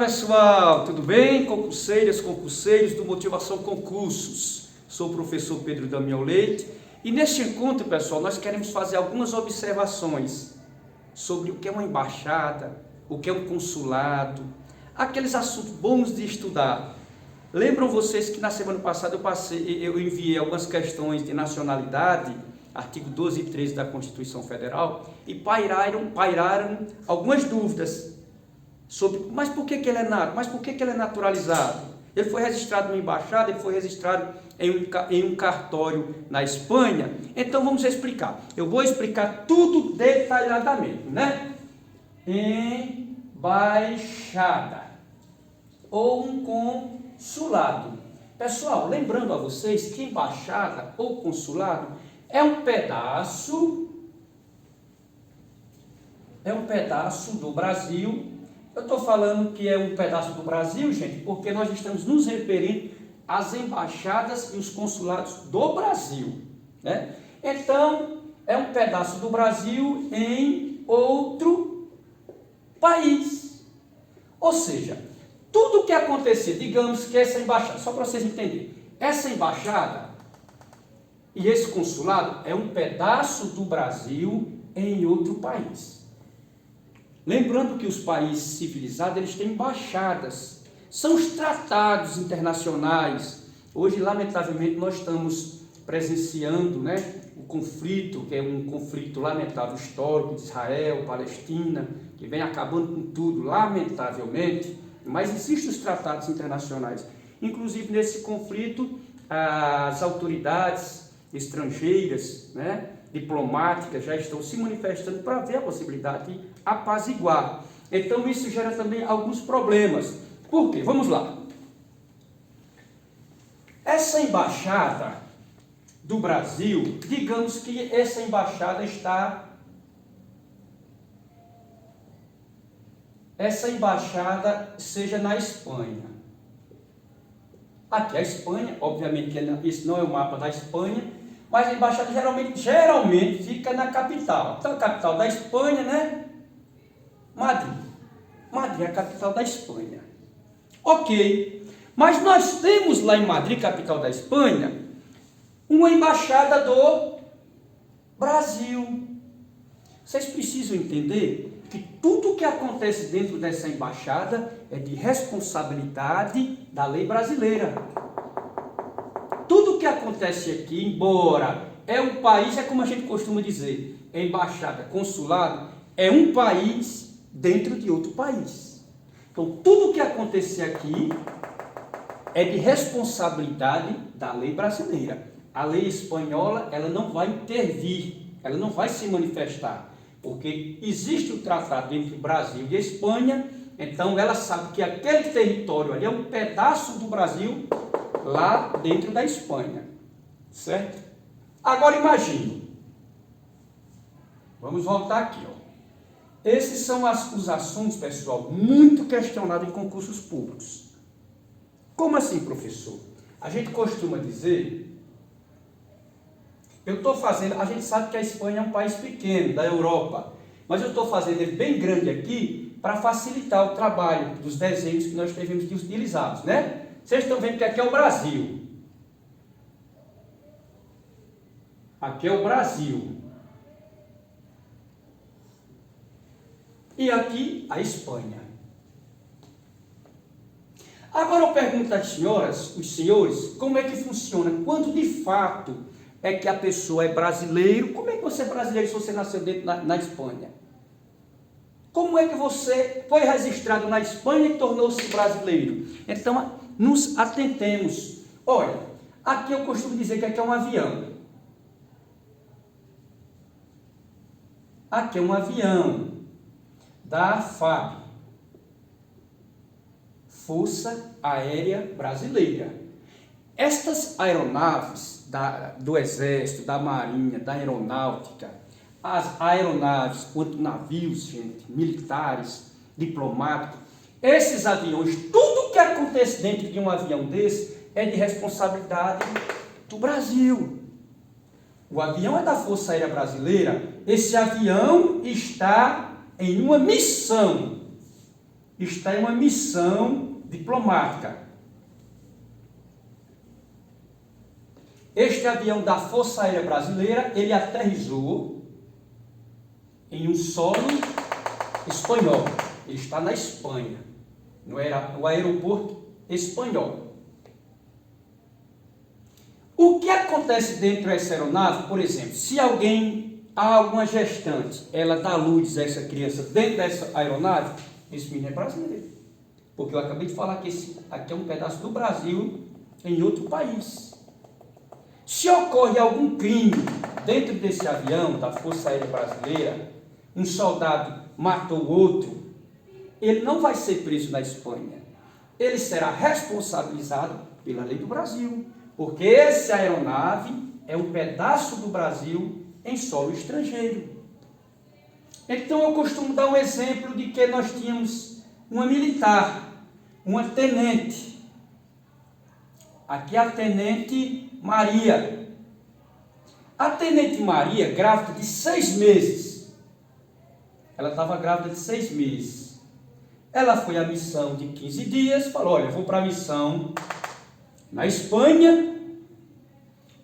pessoal, tudo bem? Concurseiras, concurseiros do Motivação Concursos. Sou o professor Pedro Damião Leite e neste encontro, pessoal, nós queremos fazer algumas observações sobre o que é uma embaixada, o que é um consulado, aqueles assuntos bons de estudar. Lembram vocês que na semana passada eu enviei algumas questões de nacionalidade, artigo 12 e 13 da Constituição Federal, e pairaram algumas dúvidas sobre, mas por que ele é nato? Mas por que ele é naturalizado? Ele foi registrado numa embaixada, ele foi registrado em um cartório na Espanha. Então vamos explicar. Eu vou explicar tudo detalhadamente, né? Embaixada ou um consulado. Pessoal, lembrando a vocês que embaixada ou consulado é um pedaço do Brasil. Eu estou falando que é um pedaço do Brasil, gente, porque nós estamos nos referindo às embaixadas e os consulados do Brasil, né? Então, é um pedaço do Brasil em outro país. Ou seja, tudo que acontecer, digamos que essa embaixada, só para vocês entenderem, essa embaixada e esse consulado é um pedaço do Brasil em outro país. Lembrando que os países civilizados, eles têm embaixadas, são os tratados internacionais. Hoje, lamentavelmente, nós estamos presenciando, né, o conflito, que é um conflito lamentável histórico de Israel, Palestina, que vem acabando com tudo, lamentavelmente, mas existem os tratados internacionais. Inclusive, nesse conflito, as autoridades estrangeiras, né, diplomáticas já estão se manifestando para ver a possibilidade de apaziguar. Então isso gera também alguns problemas. Por quê? Vamos lá. Essa embaixada do Brasil, digamos que essa embaixada seja na Espanha. Aqui a Espanha, obviamente esse não é o mapa da Espanha, mas a embaixada geralmente fica na capital. Então a capital da Espanha, né? Madrid. Madrid é a capital da Espanha. Ok. Mas nós temos lá em Madrid, capital da Espanha, uma embaixada do Brasil. Vocês precisam entender que tudo que acontece dentro dessa embaixada é de responsabilidade da lei brasileira. Tudo que acontece aqui, embora é um país, é como a gente costuma dizer, embaixada, consulado, é um país dentro de outro país. Então, tudo que acontecer aqui é de responsabilidade da lei brasileira. A lei espanhola, ela não vai intervir, ela não vai se manifestar, porque existe o tratado entre Brasil e Espanha, então ela sabe que aquele território ali é um pedaço do Brasil lá dentro da Espanha, certo? Agora imagine, vamos voltar aqui, ó. Esses são os assuntos, pessoal, muito questionados em concursos públicos. Como assim, professor? A gente costuma dizer, a gente sabe que a Espanha é um país pequeno, da Europa, mas eu estou fazendo ele bem grande aqui para facilitar o trabalho dos desenhos que nós tivemos que utilizá-los, né? Vocês estão vendo que aqui é o Brasil. Aqui é o Brasil. E aqui a Espanha. Agora eu pergunto às senhoras, os senhores, como é que funciona? Quando de fato é que a pessoa é brasileiro? Como é que você é brasileiro se você nasceu na Espanha? Como é que você foi registrado na Espanha e tornou-se brasileiro? Então, nos atentemos. Olha, aqui eu costumo dizer que aqui é um avião. Aqui é um avião da FAB, Força Aérea Brasileira. Estas aeronaves do Exército, da Marinha, da Aeronáutica, as aeronaves, quanto navios, gente, militares, diplomáticos, esses aviões, tudo que acontece dentro de um avião desse é de responsabilidade do Brasil. O avião é da Força Aérea Brasileira, esse avião está em uma missão. está em uma missão diplomática. Este avião da Força Aérea Brasileira, ele aterrissou em um solo espanhol. Ele está na Espanha, no aeroporto espanhol. O que acontece dentro dessa aeronave, por exemplo, se há alguma gestante, ela dá luz a essa criança dentro dessa aeronave, esse menino é brasileiro. Porque eu acabei de falar que esse aqui é um pedaço do Brasil em outro país. Se ocorre algum crime dentro desse avião da Força Aérea Brasileira, um soldado matou outro, ele não vai ser preso na Espanha. Ele será responsabilizado pela lei do Brasil, porque essa aeronave é um pedaço do Brasil em solo estrangeiro. Então eu costumo dar um exemplo de que nós tínhamos uma militar, uma tenente. Aqui é a Tenente Maria. A Tenente Maria, grávida de 6 meses. Ela estava grávida de 6 meses. Ela foi à missão de 15 dias, falou, olha, vou para a missão na Espanha,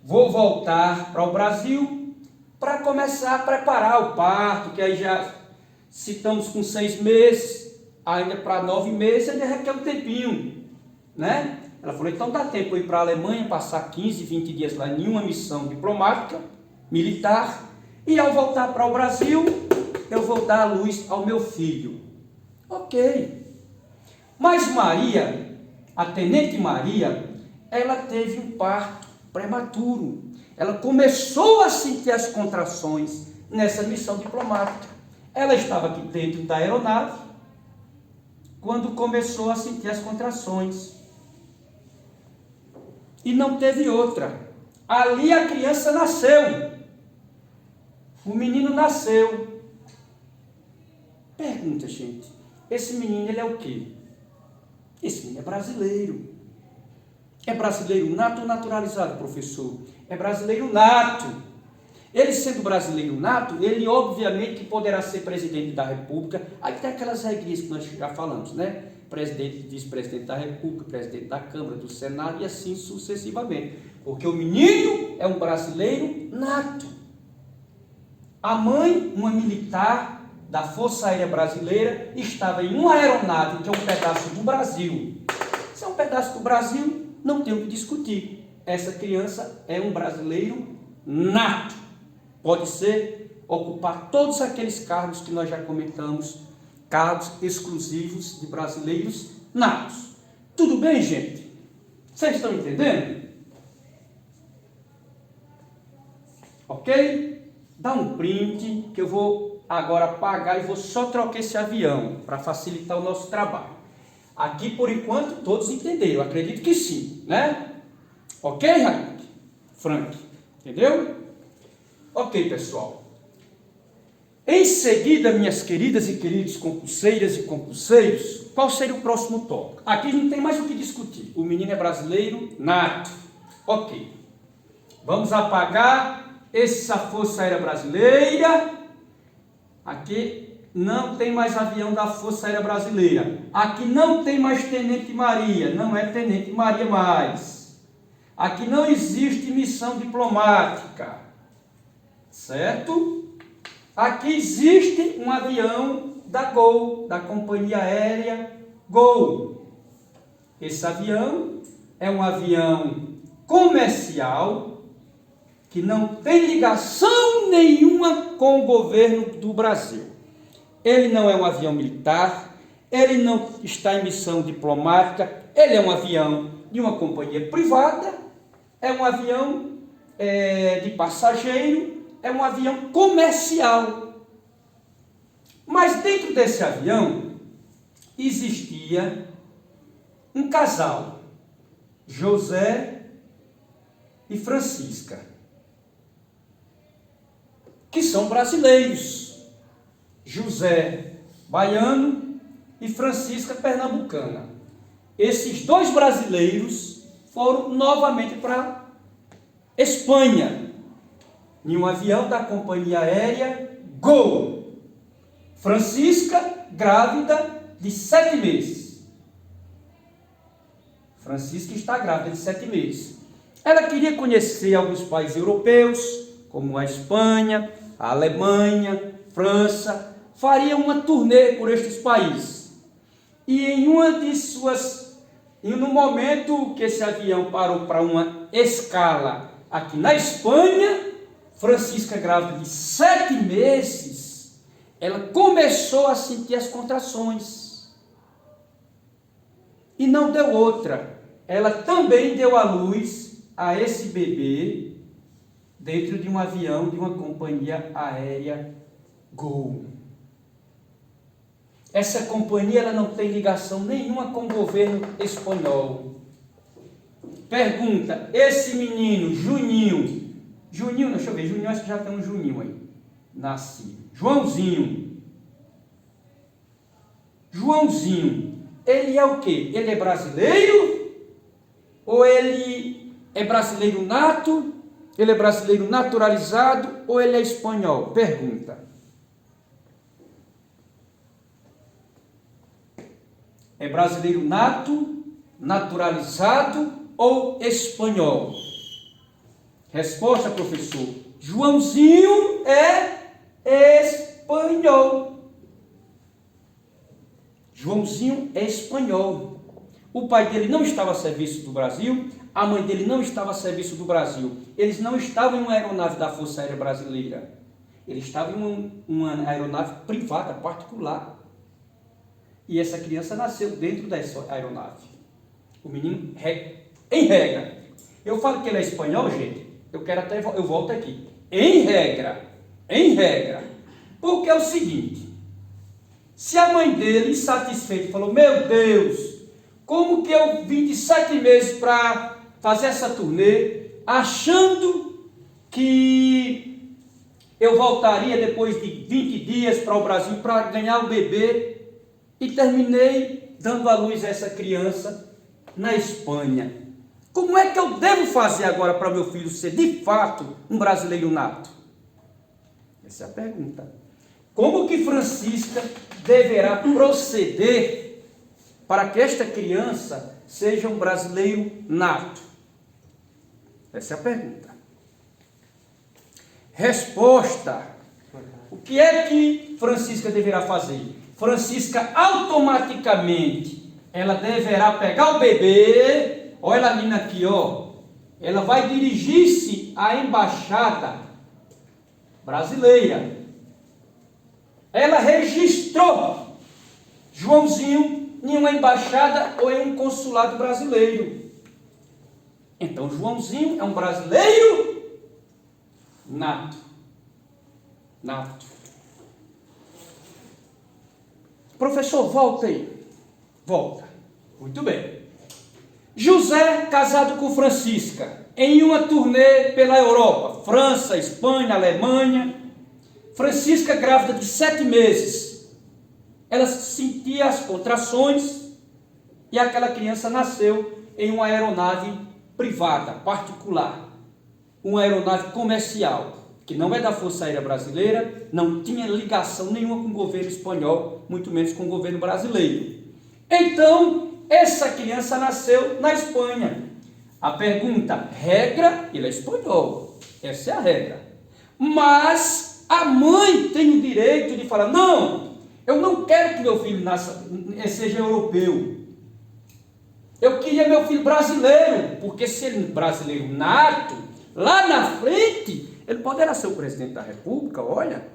vou voltar para o Brasil para começar a preparar o parto, que aí já, se estamos com 6 meses, ainda para 9 meses, ainda requer um tempinho, né? Ela falou, então dá tempo eu ir para a Alemanha, passar 15, 20 dias lá em uma missão diplomática, militar, e ao voltar para o Brasil, eu vou dar a luz ao meu filho. Ok. Mas Maria, a Tenente Maria, ela teve um parto prematuro. Ela começou a sentir as contrações nessa missão diplomática. Ela estava aqui dentro da aeronave, quando começou a sentir as contrações. E não teve outra. Ali a criança nasceu. O menino nasceu. Pergunta, gente. Esse menino, ele é o quê? Esse menino é brasileiro. É brasileiro nato ou naturalizado, professor? É brasileiro nato. Ele sendo brasileiro nato, ele obviamente poderá ser presidente da República. Aí tem aquelas regrinhas que nós já falamos, né? Presidente, vice-presidente da República, presidente da Câmara, do Senado e assim sucessivamente. Porque o menino é um brasileiro nato. A mãe, uma militar da Força Aérea Brasileira, estava em uma aeronave que é um pedaço do Brasil. Se é um pedaço do Brasil, não tem o que discutir. Essa criança é um brasileiro nato. Pode ser ocupar todos aqueles cargos que nós já comentamos, cargos exclusivos de brasileiros natos. Tudo bem, gente? Vocês estão entendendo? Ok? Dá um print que eu vou agora apagar e vou só trocar esse avião para facilitar o nosso trabalho. Aqui, por enquanto, todos entenderam. Eu acredito que sim, né? Ok, Raik? Frank? Entendeu? Ok, pessoal. Em seguida, minhas queridas e queridos concurseiras e concurseiros, qual seria o próximo tópico? Aqui não tem mais o que discutir. O menino é brasileiro nato. Ok. Vamos apagar essa Força Aérea Brasileira. Aqui não tem mais avião da Força Aérea Brasileira. Aqui não tem mais Tenente Maria. Não é Tenente Maria mais. Aqui não existe missão diplomática. Certo? Aqui existe um avião da Gol, da companhia aérea Gol. Esse avião é um avião comercial que não tem ligação nenhuma com o governo do Brasil. Ele não é um avião militar, ele não está em missão diplomática, ele é um avião de uma companhia privada, é um avião de passageiro, é um avião comercial. Mas dentro desse avião existia um casal, José e Francisca, que são brasileiros. José baiano e Francisca pernambucana. Esses dois brasileiros foram novamente para Espanha, em um avião da companhia aérea Gol. Francisca, grávida de 7 meses. Francisca está grávida de 7 meses. Ela queria conhecer alguns países europeus, como a Espanha, a Alemanha, França. Faria uma turnê por estes países. E no momento que esse avião parou para uma escala aqui na Espanha, Francisca, grávida de 7 meses, ela começou a sentir as contrações. E não deu outra. Ela também deu à luz a esse bebê dentro de um avião de uma companhia aérea Gol. Essa companhia ela não tem ligação nenhuma com o governo espanhol. Pergunta, esse menino, Juninho, deixa eu ver, Juninho, acho que já tem um Juninho aí, nascido. Joãozinho, ele é o quê? Ele é brasileiro? Ou ele é brasileiro nato? Ele é brasileiro naturalizado? Ou ele é espanhol? Pergunta. É brasileiro nato, naturalizado ou espanhol? Resposta, professor. Joãozinho é espanhol. Joãozinho é espanhol. O pai dele não estava a serviço do Brasil, a mãe dele não estava a serviço do Brasil. Eles não estavam em uma aeronave da Força Aérea Brasileira. Eles estavam em uma aeronave privada, particular. E essa criança nasceu dentro dessa aeronave. O menino, em regra. Eu falo que ele é espanhol, gente. Eu volto aqui. Em regra. Porque é o seguinte. Se a mãe dele, insatisfeita, falou, meu Deus, como que eu vim de 7 meses para fazer essa turnê, achando que eu voltaria depois de 20 dias para o Brasil para ganhar o bebê, e terminei dando à luz a essa criança na Espanha. Como é que eu devo fazer agora para meu filho ser de fato um brasileiro nato? Essa é a pergunta. Como que Francisca deverá proceder para que esta criança seja um brasileiro nato? Essa é a pergunta. Resposta. O que é que Francisca deverá fazer? Francisca automaticamente, ela deverá pegar o bebê, olha a menina aqui, ó, ela vai dirigir-se à embaixada brasileira. Ela registrou Joãozinho em uma embaixada ou em um consulado brasileiro. Então Joãozinho é um brasileiro nato. Professor, volta aí. Volta. Muito bem. José, casado com Francisca, em uma turnê pela Europa, França, Espanha, Alemanha. Francisca, grávida de 7 meses. Ela sentia as contrações e aquela criança nasceu em uma aeronave privada, particular. Uma aeronave comercial, que não é da Força Aérea Brasileira, não tinha ligação nenhuma com o governo espanhol, muito menos com o governo brasileiro. Então, essa criança nasceu na Espanha. A pergunta, regra, ele é espanhol. Essa é a regra. Mas a mãe tem o direito de falar, não, eu não quero que meu filho seja europeu. Eu queria meu filho brasileiro, porque se ele é brasileiro nato, lá na frente, ele poderá ser o presidente da República, olha,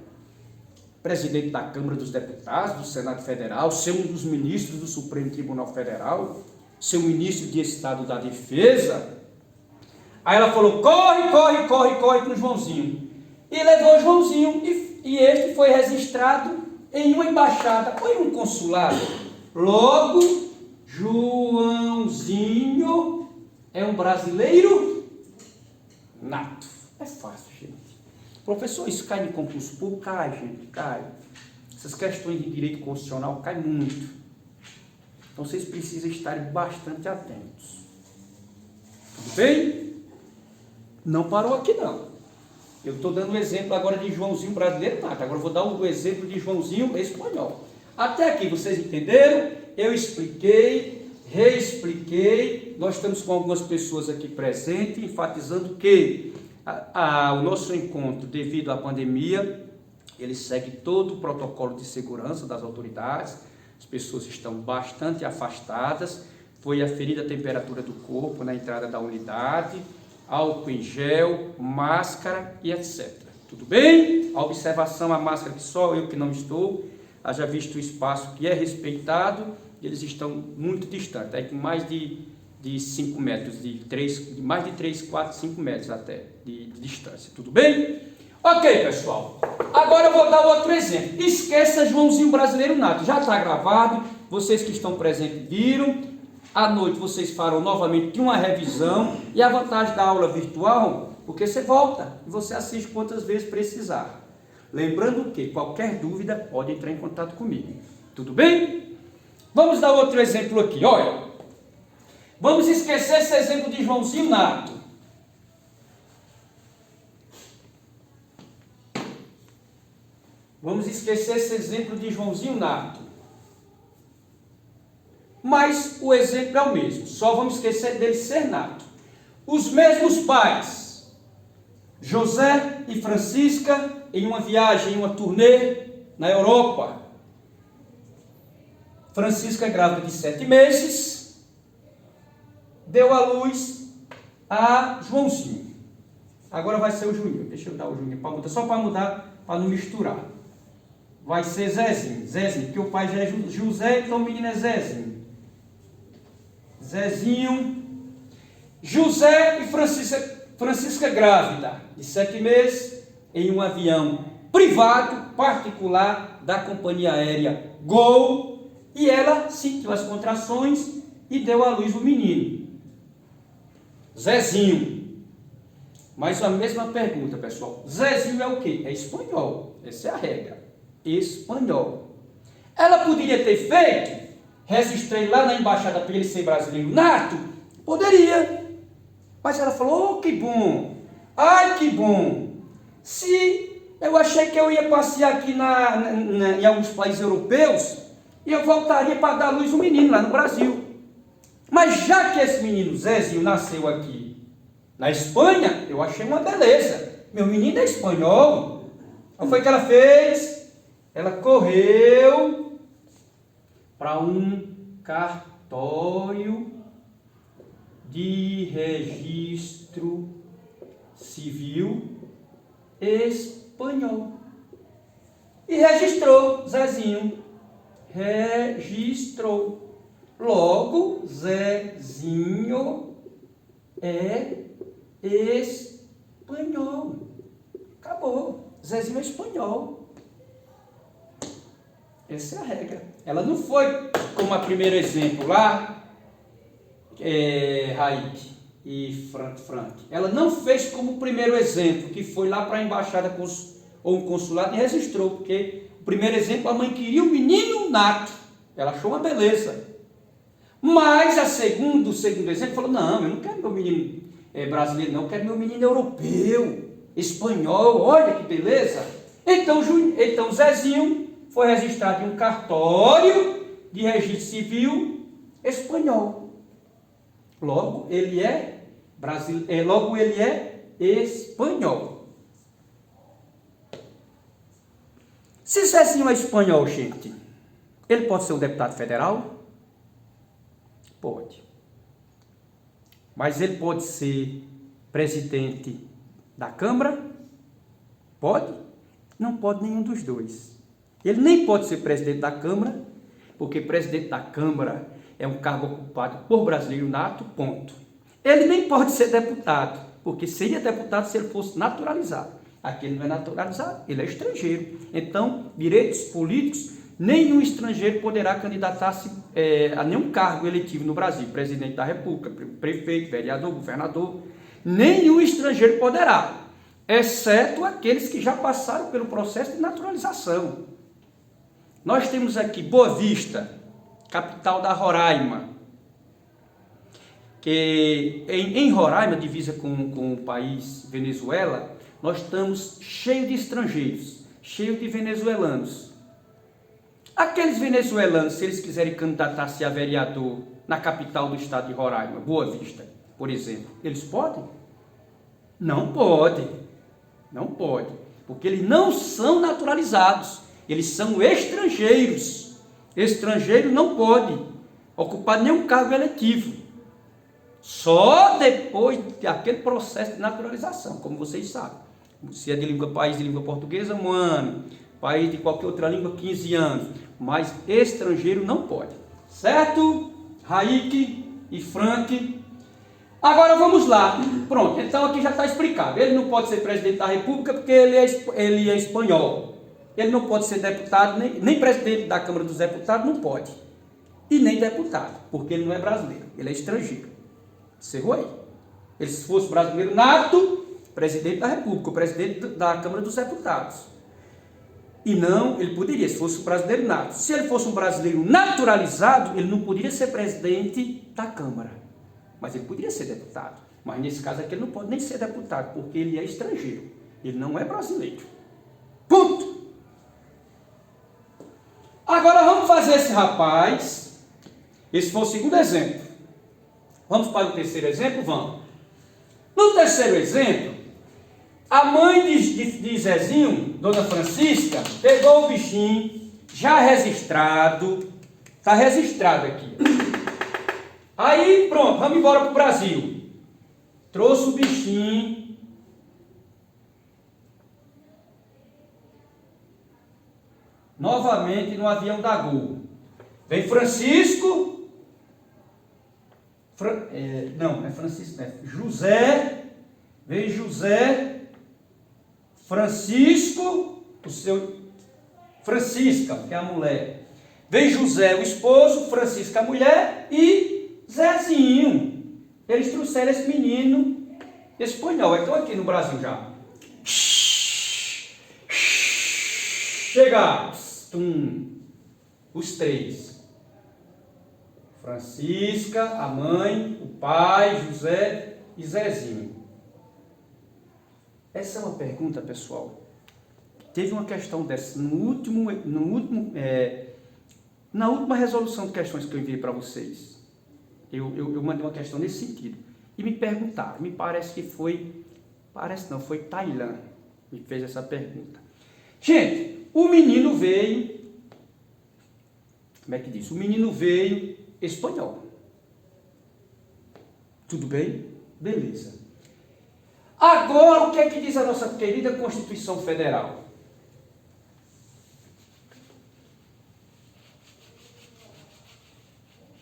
presidente da Câmara dos Deputados, do Senado Federal, ser um dos ministros do Supremo Tribunal Federal, ser um ministro de Estado da Defesa. Aí ela falou, corre com o Joãozinho. E levou o Joãozinho, e este foi registrado em uma embaixada, ou em um consulado. Logo, Joãozinho é um brasileiro nato. É fácil, gente. Professor, isso cai em concurso público? Cai, gente, cai. Essas questões de direito constitucional caem muito. Então, vocês precisam estar bastante atentos. Tudo bem? Não parou aqui, não. Eu estou dando o exemplo agora de Joãozinho brasileiro nato. Agora eu vou dar o exemplo de Joãozinho espanhol. Até aqui, vocês entenderam? Eu expliquei, reexpliquei. Nós estamos com algumas pessoas aqui presentes, enfatizando que o nosso encontro, devido à pandemia, ele segue todo o protocolo de segurança das autoridades. As pessoas estão bastante afastadas. Foi aferida a temperatura do corpo na entrada da unidade, álcool em gel, máscara e etc. Tudo bem? A observação, a máscara que só eu que não estou, haja visto o espaço que é respeitado, eles estão muito distantes, aí com mais de 5 metros, mais de 3, 4, 5 metros até de distância. Tudo bem? Ok, pessoal. Agora eu vou dar outro exemplo. Esqueça Joãozinho Brasileiro Nato. Já está gravado. Vocês que estão presentes viram. À noite vocês farão novamente uma revisão. E a vantagem da aula virtual, porque você volta e você assiste quantas vezes precisar. Lembrando que qualquer dúvida pode entrar em contato comigo. Tudo bem? Vamos dar outro exemplo aqui. Olha, vamos esquecer esse exemplo de Joãozinho Nato. Vamos esquecer esse exemplo de Joãozinho Nato. Mas o exemplo é o mesmo, só vamos esquecer dele ser nato. Os mesmos pais, José e Francisca, em uma viagem, em uma turnê na Europa. Francisca, grávida de 7 meses, deu à luz a Joãozinho. Agora vai ser o Juninho. Deixa eu dar o Juninho para mudar, só para mudar, para não misturar. Vai ser Zezinho, porque o pai já é José, então o menino é Zezinho. Zezinho, José e Francisca grávida, de 7 meses, em um avião privado, particular, da companhia aérea Gol, e ela sentiu as contrações e deu à luz o menino, Zezinho. Mais a mesma pergunta, pessoal. Zezinho é o quê? É espanhol, essa é a regra, espanhol. Ela poderia ter feito, registrei lá na embaixada para ele ser brasileiro nato? Poderia. Mas ela falou, oh, que bom. Ai, que bom. Se eu achei que eu ia passear aqui em alguns países europeus, e eu voltaria para dar luz ao menino lá no Brasil. Mas já que esse menino Zezinho nasceu aqui na Espanha, eu achei uma beleza. Meu menino é espanhol. Então foi o que ela fez? Ela correu para um cartório de registro civil espanhol e registrou Zezinho. Registrou. Logo, Zezinho é espanhol. Acabou. Zezinho é espanhol. Essa é a regra. Ela não foi como a primeiro exemplo lá, Raik e Frank. Ela não fez como o primeiro exemplo, que foi lá para a embaixada ou um consulado e registrou, porque o primeiro exemplo a mãe queria um menino nato. Ela achou uma beleza. Mas o segundo exemplo falou, não, eu não quero meu menino brasileiro, não, eu quero meu menino europeu, espanhol, olha que beleza. Então Zezinho foi registrado em um cartório de registro civil espanhol. Logo, ele é espanhol. Se Zezinho é espanhol, gente, ele pode ser um deputado federal? Pode. Mas ele pode ser presidente da Câmara? Pode? Não pode nenhum dos dois. Ele nem pode ser presidente da Câmara, porque presidente da Câmara é um cargo ocupado por brasileiro nato, ponto. Ele nem pode ser deputado, porque seria deputado se ele fosse naturalizado. Aqui ele não é naturalizado, ele é estrangeiro. Então, direitos políticos, nenhum estrangeiro poderá candidatar-se a nenhum cargo eletivo no Brasil. Presidente da República, prefeito, vereador, governador. Nenhum estrangeiro poderá, exceto aqueles que já passaram pelo processo de naturalização. Nós temos aqui Boa Vista, capital da Roraima, que em Roraima, divisa com o país Venezuela, nós estamos cheios de estrangeiros, cheios de venezuelanos. Aqueles venezuelanos, se eles quiserem candidatar-se a vereador na capital do estado de Roraima, Boa Vista, por exemplo, eles podem? Não podem. Não podem. Porque eles não são naturalizados. Eles são estrangeiros. Estrangeiro não pode ocupar nenhum cargo eletivo. Só depois daquele processo de naturalização, como vocês sabem. Se é de país de língua portuguesa, 1 ano. País de qualquer outra língua, 15 anos. Mas estrangeiro não pode. Certo? Raik e Frank. Agora vamos lá. Pronto, então aqui já está explicado. Ele não pode ser presidente da República porque ele é espanhol. Ele não pode ser deputado, nem presidente da Câmara dos Deputados, não pode. E nem deputado, porque ele não é brasileiro, ele é estrangeiro. Cerrou aí. Ele, se fosse brasileiro nato, presidente da República, o presidente da Câmara dos Deputados. E não, ele poderia, se fosse um brasileiro nato. Se ele fosse um brasileiro naturalizado, ele não poderia ser presidente da Câmara. Mas ele poderia ser deputado. Mas nesse caso aqui ele não pode nem ser deputado, porque ele é estrangeiro. Ele não é brasileiro. Ponto! Agora vamos fazer esse rapaz. Esse foi o segundo exemplo. Vamos para o terceiro exemplo? Vamos. No terceiro exemplo, a mãe de Zezinho, Dona Francisca, pegou o bichinho, já registrado. Está registrado aqui. Aí, pronto, vamos embora para o Brasil. Trouxe o bichinho. Novamente no avião da Gol. Vem Francisco. Não é Francisco, é José. Vem José. Francisco. Francisca, que é a mulher. Vem José, o esposo. Francisca, a mulher. E Zezinho. Eles trouxeram esse menino espanhol. Então aqui no Brasil já. Chegaram. Os três. Francisca, a mãe, o pai, José e Zezinho. Essa é uma pergunta, pessoal. Teve uma questão dessa na última resolução de questões que eu enviei para vocês. Eu mandei uma questão nesse sentido. E me perguntaram, foi Tailã que me fez essa pergunta. Gente, o menino veio, como é que diz? O menino veio espanhol. Tudo bem? Beleza. Agora, o que é que diz a nossa querida Constituição Federal?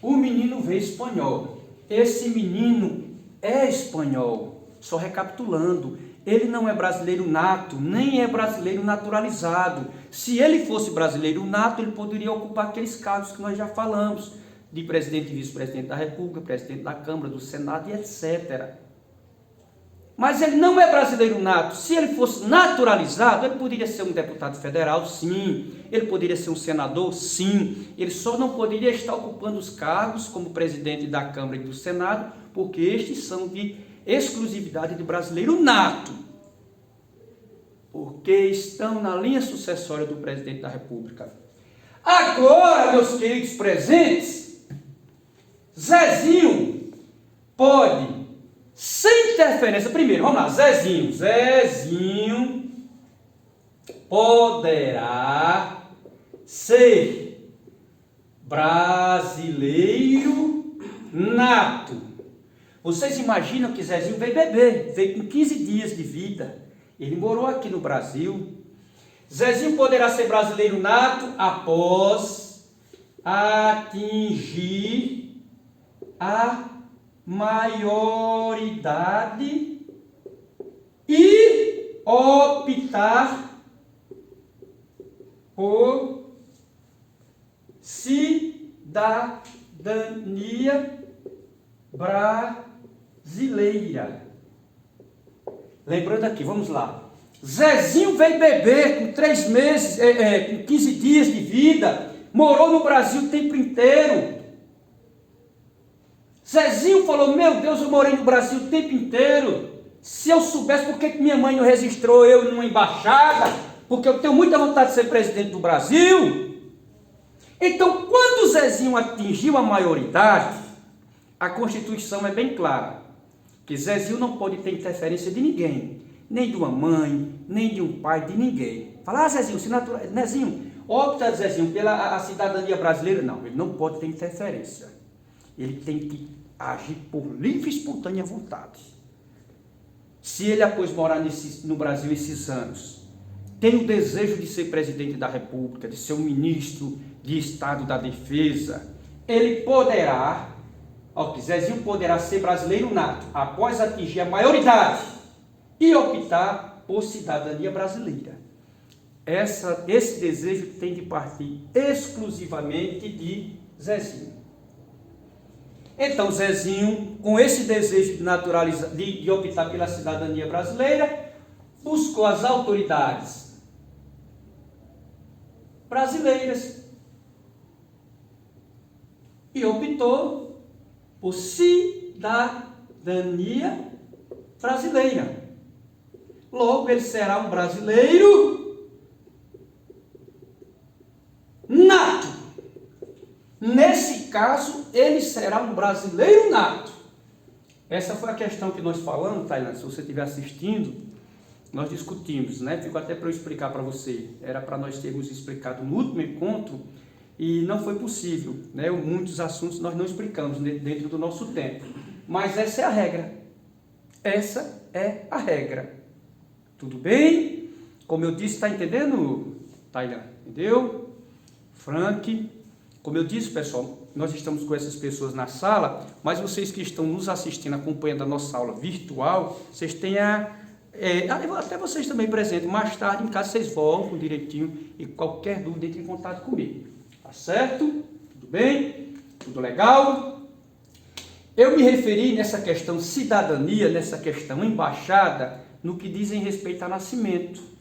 O menino veio espanhol. Esse menino é espanhol. Só recapitulando, ele não é brasileiro nato, nem é brasileiro naturalizado. Se ele fosse brasileiro nato, ele poderia ocupar aqueles cargos que nós já falamos, de presidente e vice-presidente da República, presidente da Câmara, do Senado e etc. Mas ele não é brasileiro nato. Se ele fosse naturalizado, ele poderia ser um deputado federal, sim. Ele poderia ser um senador, sim. Ele só não poderia estar ocupando os cargos como presidente da Câmara e do Senado, porque estes são de exclusividade de brasileiro nato. Porque estão na linha sucessória do presidente da República. Agora, meus queridos presentes, Zezinho pode, sem interferência, primeiro, vamos lá, Zezinho poderá ser brasileiro nato. Vocês imaginam que Zezinho veio beber, veio com 15 dias de vida, ele morou aqui no Brasil. Zezinho poderá ser brasileiro nato após atingir a maioridade e optar por cidadania brasileira. Lembrando aqui, vamos lá. Zezinho veio beber com 3 meses, com 15 dias de vida, morou no Brasil o tempo inteiro. Zezinho falou, meu Deus, eu morei no Brasil o tempo inteiro. Se eu soubesse por que minha mãe não registrou eu numa embaixada, porque eu tenho muita vontade de ser presidente do Brasil. Então, quando Zezinho atingiu a maioridade, a Constituição é bem clara, que Zezinho não pode ter interferência de ninguém, nem de uma mãe, nem de um pai, de ninguém. Fala, Zezinho, Zezinho, opta Zezinho pela a cidadania brasileira. Não, ele não pode ter interferência. Ele tem que agir por livre e espontânea vontade. Se ele, após morar no Brasil esses anos, tem o desejo de ser presidente da República, de ser um ministro de Estado da Defesa, ele poderá, Zezinho poderá ser brasileiro nato, após atingir a maioridade e optar por cidadania brasileira. Esse desejo tem de partir exclusivamente de Zezinho. Então, Zezinho, com esse desejo de optar pela cidadania brasileira, buscou as autoridades brasileiras e optou por cidadania brasileira. Logo, ele será um brasileiro nato. Nesse caso, ele será um brasileiro nato. Essa foi a questão que nós falamos, Tailândia. Se você estiver assistindo, nós discutimos, né? Ficou até para eu explicar para você. Era para nós termos explicado no último encontro e não foi possível, né? Muitos assuntos nós não explicamos dentro do nosso tempo. Mas essa é a regra. Essa é a regra. Tudo bem? Como eu disse, está entendendo, Tailândia? Entendeu? Frank? Como eu disse, pessoal, nós estamos com essas pessoas na sala, mas vocês que estão nos assistindo, acompanhando a nossa aula virtual, vocês têm até vocês também presentes. Mais tarde, em casa, vocês voltam direitinho e qualquer dúvida, entre em contato comigo. Tá certo? Tudo bem? Tudo legal? Eu me referi nessa questão cidadania, nessa questão embaixada, no que dizem respeito a nascimento.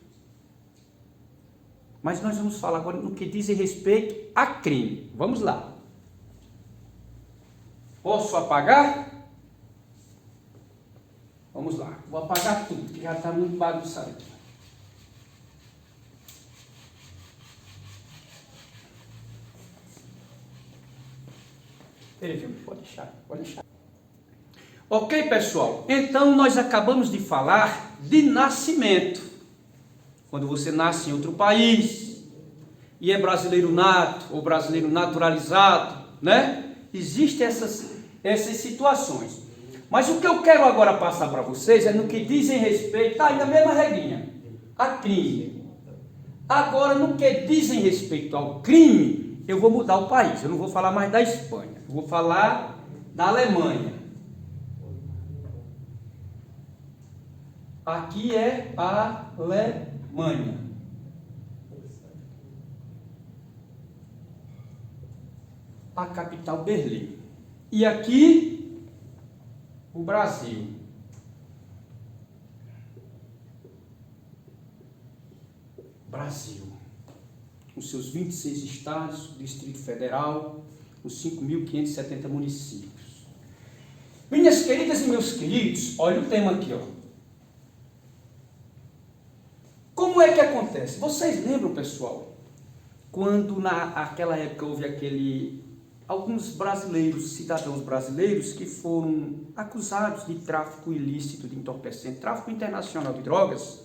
Mas nós vamos falar agora no que diz respeito a crime. Vamos lá. Posso apagar? Vamos lá. Vou apagar tudo, que já está muito bagunçado aqui. Ele viu? Pode deixar, pode deixar. Ok, pessoal? Então, nós acabamos de falar de nascimento. Quando você nasce em outro país e é brasileiro nato ou brasileiro naturalizado, né? Existem essas situações. Mas o que eu quero agora passar para vocês é no que dizem respeito, ainda a mesma regrinha, a crime. Agora, no que dizem respeito ao crime, eu vou mudar o país. Eu não vou falar mais da Espanha, eu vou falar da Alemanha. Aqui é a Alemanha. A capital Berlim. E aqui o Brasil. Brasil. Com seus 26 estados, Distrito Federal, os 5.570 municípios. Minhas queridas e meus queridos, olha o tema aqui, ó. Como é que acontece? Vocês lembram, pessoal, quando naquela época houve alguns brasileiros, cidadãos brasileiros, que foram acusados de tráfico ilícito de entorpecente, tráfico internacional de drogas,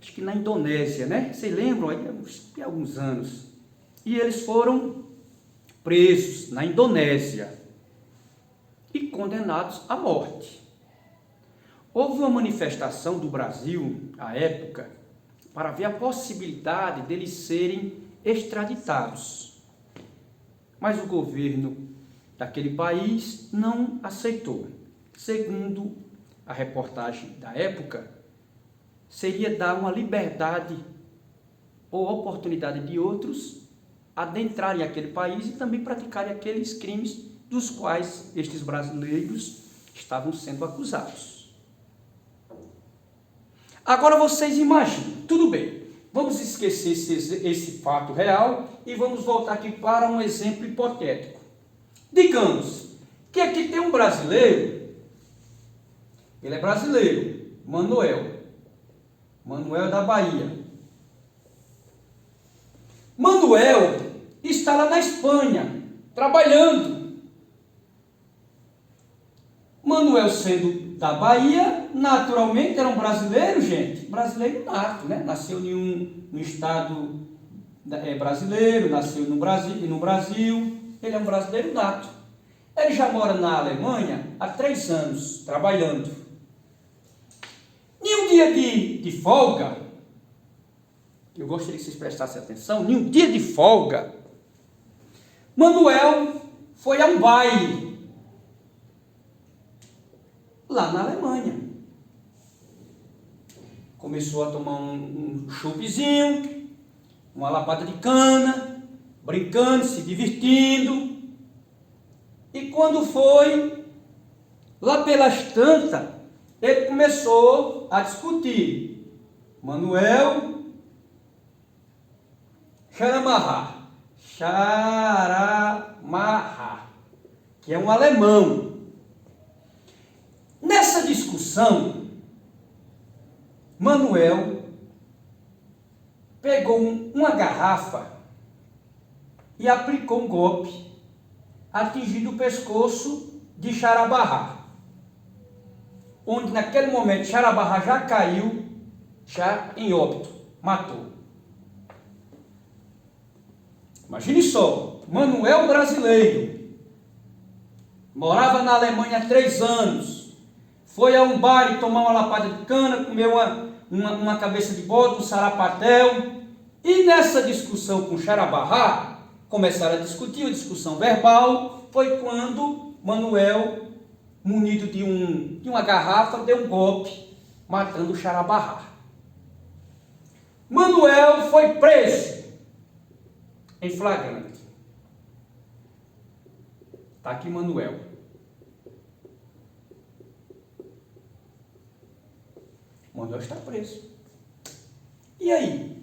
acho que na Indonésia, né? Vocês lembram? Aí, há alguns anos. E eles foram presos na Indonésia e condenados à morte. Houve uma manifestação do Brasil, à época, para ver a possibilidade deles serem extraditados. Mas o governo daquele país não aceitou. Segundo a reportagem da época, seria dar uma liberdade ou oportunidade de outros adentrarem aquele país e também praticarem aqueles crimes dos quais estes brasileiros estavam sendo acusados. Agora vocês imaginem, tudo bem, vamos esquecer esse fato real e vamos voltar aqui para um exemplo hipotético. Digamos que aqui tem um brasileiro, ele é brasileiro, Manuel da Bahia. Manuel está lá na Espanha, trabalhando. Manuel, sendo da Bahia, naturalmente era um brasileiro, gente, brasileiro nato, né? Nasceu no estado brasileiro, nasceu no Brasil, ele é um brasileiro nato. Ele já mora na Alemanha há 3 anos, trabalhando. Em um dia de folga, eu gostaria que vocês prestassem atenção, em um dia de folga, Manuel foi a um baile, lá na Alemanha. Começou a tomar um chopezinho, uma lapada de cana, brincando, se divertindo. E quando foi, lá pelas tantas, ele começou a discutir. Manuel Schumacher, que é um alemão. Nessa discussão, Manuel pegou uma garrafa e aplicou um golpe, atingindo o pescoço de Schumacher, onde naquele momento Schumacher já caiu, já em óbito, matou. Imagine só, Manuel brasileiro, morava na Alemanha há 3 anos, foi a um bar tomar uma lapada de cana, comeu uma cabeça de bode, um sarapatel, e nessa discussão com Schumacher, começaram a discutir, a discussão verbal, foi quando Manuel, munido de uma garrafa, deu um golpe, matando o Schumacher. Manuel foi preso em flagrante. Está aqui Manuel. Manuel está preso. E aí?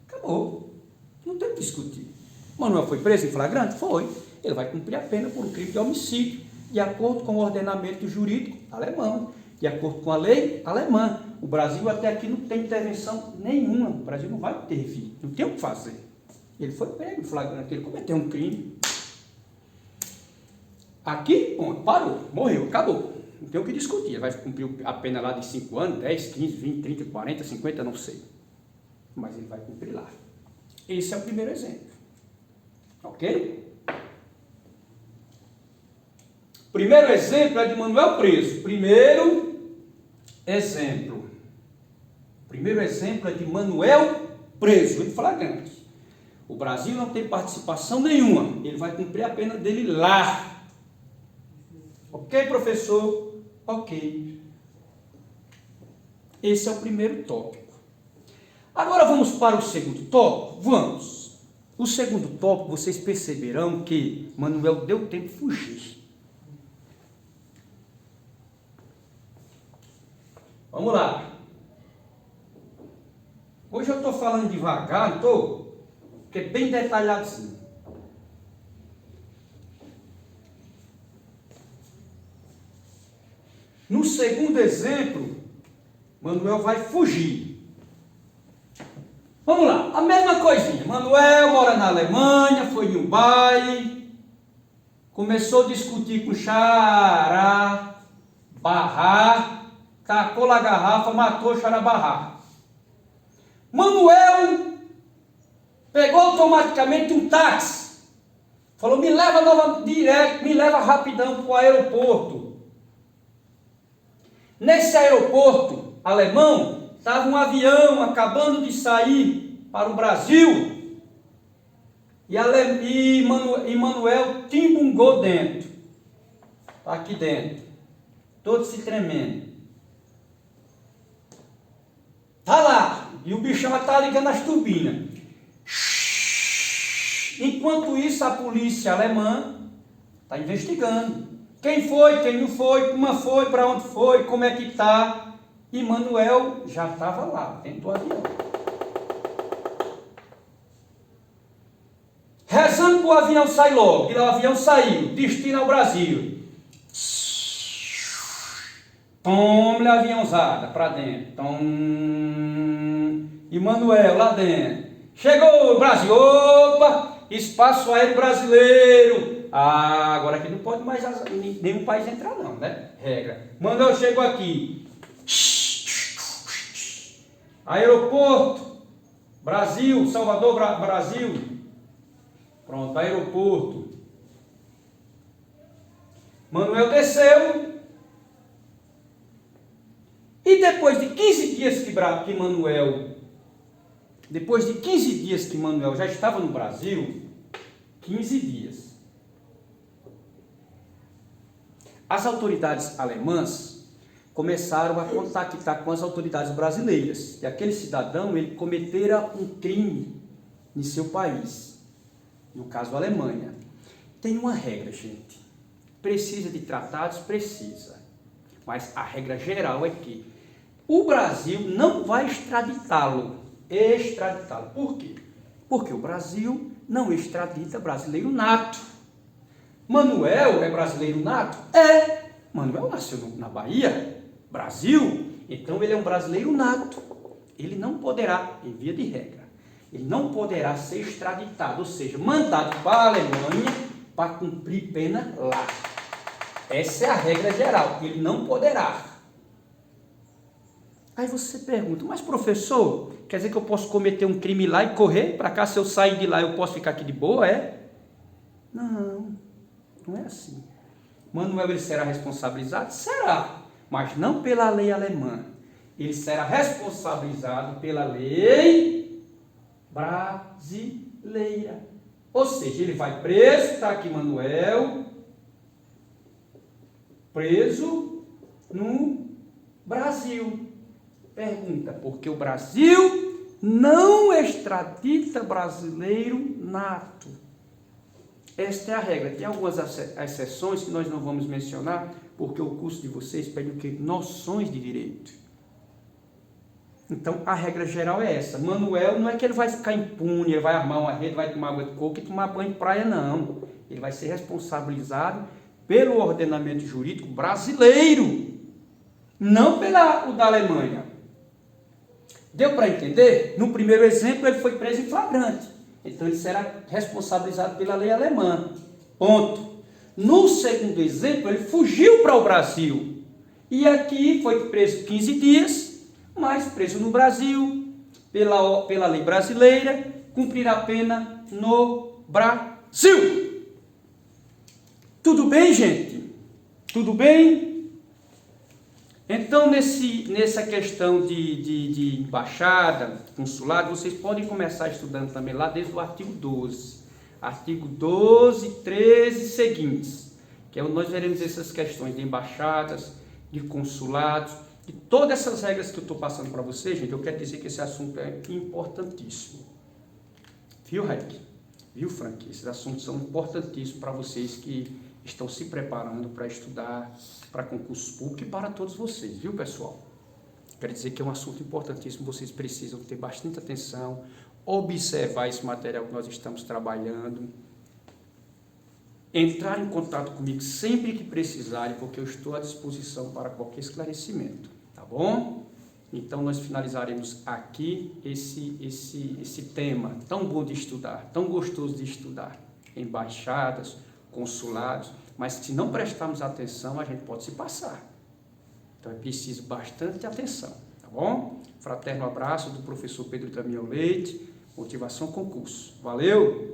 Acabou. Não tem o que discutir. Manuel foi preso em flagrante? Foi. Ele vai cumprir a pena por um crime de homicídio, de acordo com o ordenamento jurídico alemão, de acordo com a lei alemã. O Brasil até aqui não tem intervenção nenhuma. O Brasil não vai intervir, não tem o que fazer. Ele foi pego em flagrante, ele cometeu um crime. Aqui, bom, parou, morreu, acabou. Não tem o que discutir. Ele vai cumprir a pena lá de 5 anos, 10, 15, 20, 30, 40, 50, não sei. Mas ele vai cumprir lá. Esse é o primeiro exemplo. Ok? Primeiro exemplo é de Manuel preso. Primeiro exemplo é de Manuel preso em flagrante. O Brasil não tem participação nenhuma. Ele vai cumprir a pena dele lá. Ok, professor? Ok. Esse é o primeiro tópico. Agora vamos para o segundo tópico? Vamos. O segundo tópico, vocês perceberão que Manuel deu tempo de fugir. Vamos lá. Hoje eu estou falando devagar, não estou? Porque é bem detalhadinho. No segundo exemplo, Manuel vai fugir. Vamos lá, a mesma coisinha. Manuel mora na Alemanha, foi em um baile, começou a discutir com Schumacher, tacou a garrafa, matou Schumacher. Manuel pegou automaticamente um táxi, falou, me leva direto, me leva rapidão para o aeroporto. Nesse aeroporto alemão, estava um avião acabando de sair para o Brasil, e Manuel timbungou dentro, está aqui dentro, todo se tremendo. Está lá, e o bichão está ligando as turbinas. Enquanto isso, a polícia alemã está investigando. Quem foi, quem não foi, como foi, para onde foi, como é que está. E Manuel já estava lá, dentro do avião. Rezando para o avião sair logo. E o avião saiu, destino ao Brasil. Tome-lhe a aviãozada para dentro. E Manuel lá dentro. Chegou o Brasil, opa! espaço aéreo brasileiro. Ah, agora aqui não pode mais nenhum país entrar não, né? Regra. Manuel chegou aqui. Aeroporto, Brasil, Salvador, Brasil. Pronto, aeroporto. Manuel desceu. E depois de 15 dias que Manuel... Depois de 15 dias que Manuel já estava no Brasil, 15 dias, as autoridades alemãs começaram a contactar com as autoridades brasileiras. E aquele cidadão, ele cometera um crime em seu país, no caso a Alemanha. Tem uma regra, gente. Precisa de tratados? Precisa. Mas a regra geral é que o Brasil não vai extraditá-lo. Por quê? Porque o Brasil não extradita brasileiro nato. Manuel é brasileiro nato? É. Manuel nasceu na Bahia, Brasil, então ele é um brasileiro nato. Ele não poderá, em via de regra, ele não poderá ser extraditado, ou seja, mandado para a Alemanha para cumprir pena lá. Essa é a regra geral, ele não poderá. Aí você pergunta, mas professor, quer dizer que eu posso cometer um crime lá e correr para cá, se eu sair de lá eu posso ficar aqui de boa, é? Não, não é assim. Manuel, ele será responsabilizado? Será, mas não pela lei alemã. Ele será responsabilizado pela lei brasileira. Ou seja, ele vai preso, está aqui Manuel, preso no Brasil. Pergunta, porque o Brasil não extradita brasileiro nato. Esta é a regra. Tem algumas exceções que nós não vamos mencionar, porque o curso de vocês pede o quê? Noções de direito. Então, a regra geral é essa. Manuel não é que ele vai ficar impune, ele vai armar uma rede, vai tomar água de coco e tomar banho de praia, não. Ele vai ser responsabilizado pelo ordenamento jurídico brasileiro, não o da Alemanha. Deu para entender? No primeiro exemplo, ele foi preso em flagrante. Então, ele será responsabilizado pela lei alemã. Ponto. No segundo exemplo, ele fugiu para o Brasil. E aqui foi preso 15 dias, mas preso no Brasil, pela lei brasileira, cumprirá a pena no Brasil. Tudo bem, gente? Tudo bem? Então, nessa questão de embaixada, consulado, vocês podem começar estudando também lá desde o artigo 12. Artigo 12, 13 e seguintes. Que é onde nós veremos essas questões de embaixadas, de consulados, de todas essas regras que eu estou passando para vocês, gente. Eu quero dizer que esse assunto é importantíssimo. Viu, Raik? Viu, Frank? Esses assuntos são importantíssimos para vocês que estão se preparando para estudar para concursos públicos e para todos vocês, viu, pessoal? Quero dizer que é um assunto importantíssimo, vocês precisam ter bastante atenção, observar esse material que nós estamos trabalhando, entrar em contato comigo sempre que precisarem, porque eu estou à disposição para qualquer esclarecimento, tá bom? Então, nós finalizaremos aqui esse tema tão bom de estudar, tão gostoso de estudar, embaixadas, consulados, mas se não prestarmos atenção, a gente pode se passar. Então é preciso bastante atenção, tá bom? Fraterno abraço do professor Pedro Damião Leite, Motivação Concurso. Valeu!